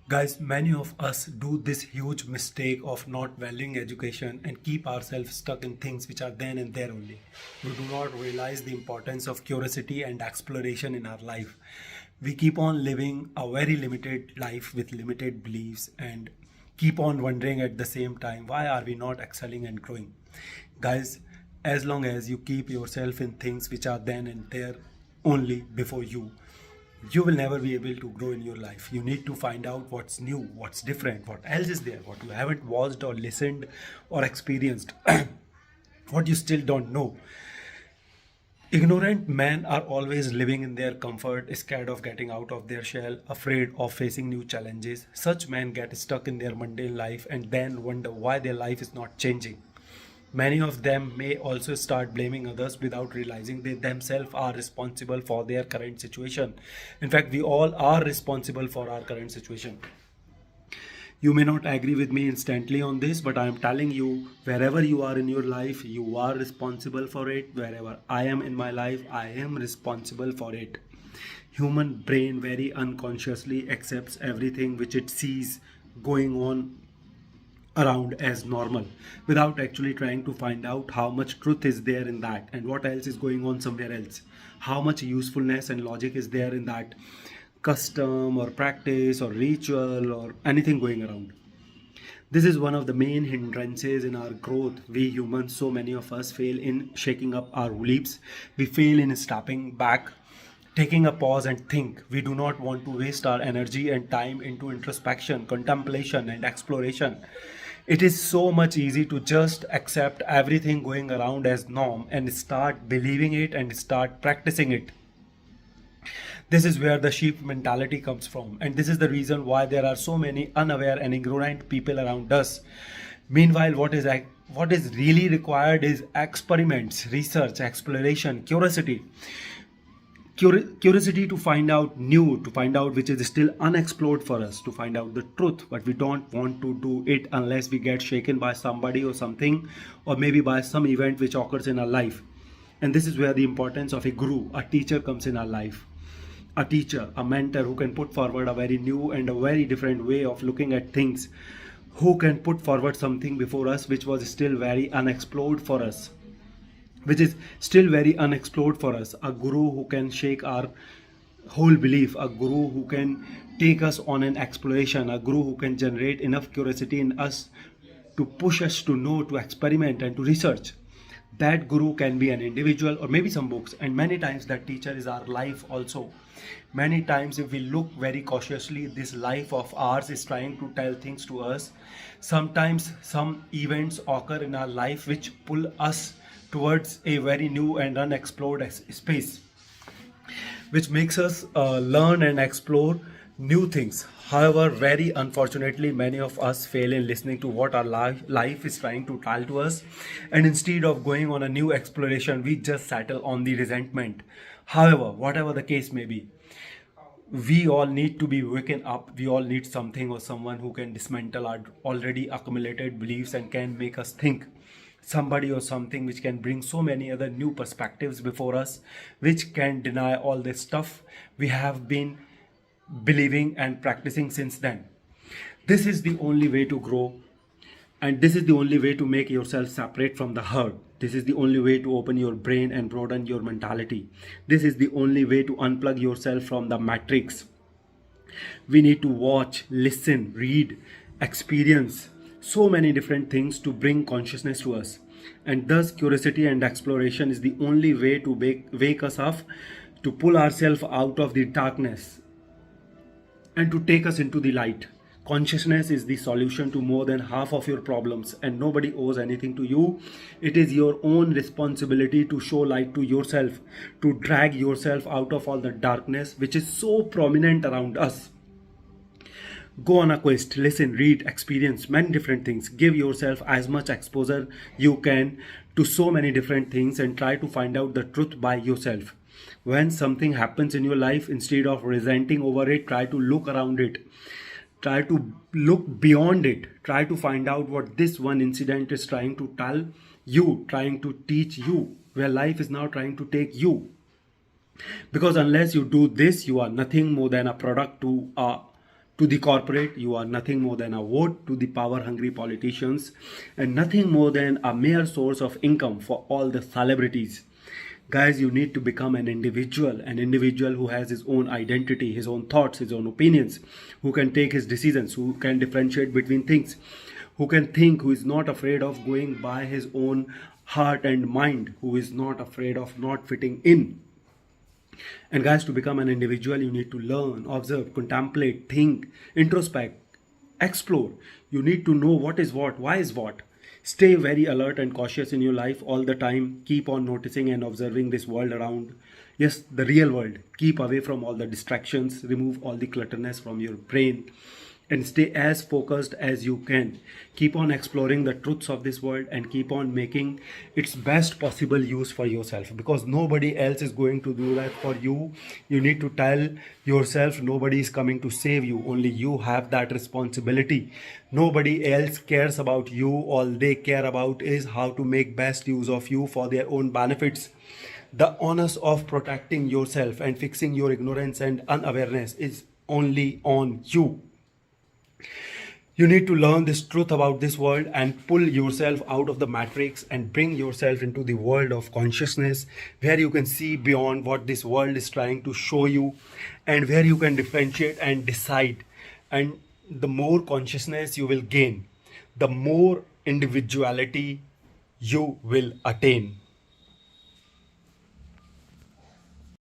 Guys, many of us do this huge mistake of not valuing education and keep ourselves stuck in things which are then and there only. We do not realize the importance of curiosity and exploration in our life. We keep on living a very limited life with limited beliefs and keep on wondering at the same time, why are we not excelling and growing? Guys, as long as you keep yourself in things which are then and there only before you will never be able to grow in your life. You need to find out what's new, what's different, what else is there, what you haven't watched or listened or experienced, what you still don't know. Ignorant men are always living in their comfort, scared of getting out of their shell, afraid of facing new challenges. Such men get stuck in their mundane life and then wonder why their life is not changing. Many of them may also start blaming others without realizing they themselves are responsible for their current situation. In fact, we all are responsible for our current situation. You may not agree with me instantly on this, but I am telling you, wherever you are in your life, you are responsible for it. Wherever I am in my life, I am responsible for it. Human brain very unconsciously accepts everything which it sees going on around as normal without actually trying to find out how much truth is there in that and what else is going on somewhere else, how much usefulness and logic is there in that custom or practice or ritual or anything going around. This is one of the main hindrances in our growth. We humans, so many of us fail in shaking up our beliefs. We fail in stepping back, taking a pause and think. We do not want to waste our energy and time into introspection, contemplation, and exploration. It is so much easy to just accept everything going around as norm and start believing it and start practicing it. This is where the sheep mentality comes from, and this is the reason why there are so many unaware and ignorant people around us. Meanwhile, what is really required is experiments, research, exploration, curiosity to find out new, to find out which is still unexplored for us, to find out the truth. But we don't want to do it unless we get shaken by somebody or something, or maybe by some event which occurs in our life. And this is where the importance of a guru, a teacher, comes in our life. A teacher, a mentor who can put forward a very new and a very different way of looking at things, who can put forward something before us which was still very unexplored for us, which is still very unexplored for us. A guru who can shake our whole belief, a guru who can take us on an exploration, a guru who can generate enough curiosity in us to push us to know, to experiment, and to research. That guru can be an individual or maybe some books, and many times that teacher is our life also. Many times, if we look very cautiously, this life of ours is trying to tell things to us. Sometimes some events occur in our life which pull us towards a very new and unexplored space, which makes us learn and explore new things. However, very unfortunately, many of us fail in listening to what our life is trying to tell to us, and instead of going on a new exploration, we just settle on the resentment. However, whatever the case may be, we all need to be waken up. We all need something or someone who can dismantle our already accumulated beliefs and can make us think. Somebody or something which can bring so many other new perspectives before us, which can deny all this stuff we have been believing and practicing since then. This is the only way to grow, and this is the only way to make yourself separate from the herd. This is the only way to open your brain and broaden your mentality. This is the only way to unplug yourself from the matrix. We need to watch, listen, read, experience so many different things to bring consciousness to us. And thus, curiosity and exploration is the only way to wake us up, to pull ourselves out of the darkness and to take us into the light. Consciousness is the solution to more than half of your problems, and nobody owes anything to you. It is your own responsibility to show light to yourself, to drag yourself out of all the darkness which is so prominent around us. Go on a quest, listen, read, experience many different things. Give yourself as much exposure you can to so many different things and try to find out the truth by yourself. When something happens in your life, instead of resenting over it, try to look around it. Try to look beyond it. Try to find out what this one incident is trying to tell you, trying to teach you, where life is now trying to take you. Because unless you do this, you are nothing more than a product to a To the corporate, you are nothing more than a vote to the power-hungry politicians and nothing more than a mere source of income for all the celebrities. Guys, you need to become an individual who has his own identity, his own thoughts, his own opinions, who can take his decisions, who can differentiate between things, who can think, who is not afraid of going by his own heart and mind, who is not afraid of not fitting in. And guys, to become an individual, you need to learn, observe, contemplate, think, introspect, explore. You need to know what is what, why is what. Stay very alert and cautious in your life all the time. Keep on noticing and observing this world around. Yes, the real world. Keep away from all the distractions. Remove all the clutterness from your brain and stay as focused as you can. Keep on exploring the truths of this world and keep on making its best possible use for yourself, because nobody else is going to do that for you. You need to tell yourself nobody is coming to save you. Only you have that responsibility. Nobody else cares about you. All they care about is how to make best use of you for their own benefits. The onus of protecting yourself and fixing your ignorance and unawareness is only on you. You need to learn this truth about this world and pull yourself out of the matrix and bring yourself into the world of consciousness, where you can see beyond what this world is trying to show you and where you can differentiate and decide. And the more consciousness you will gain, the more individuality you will attain.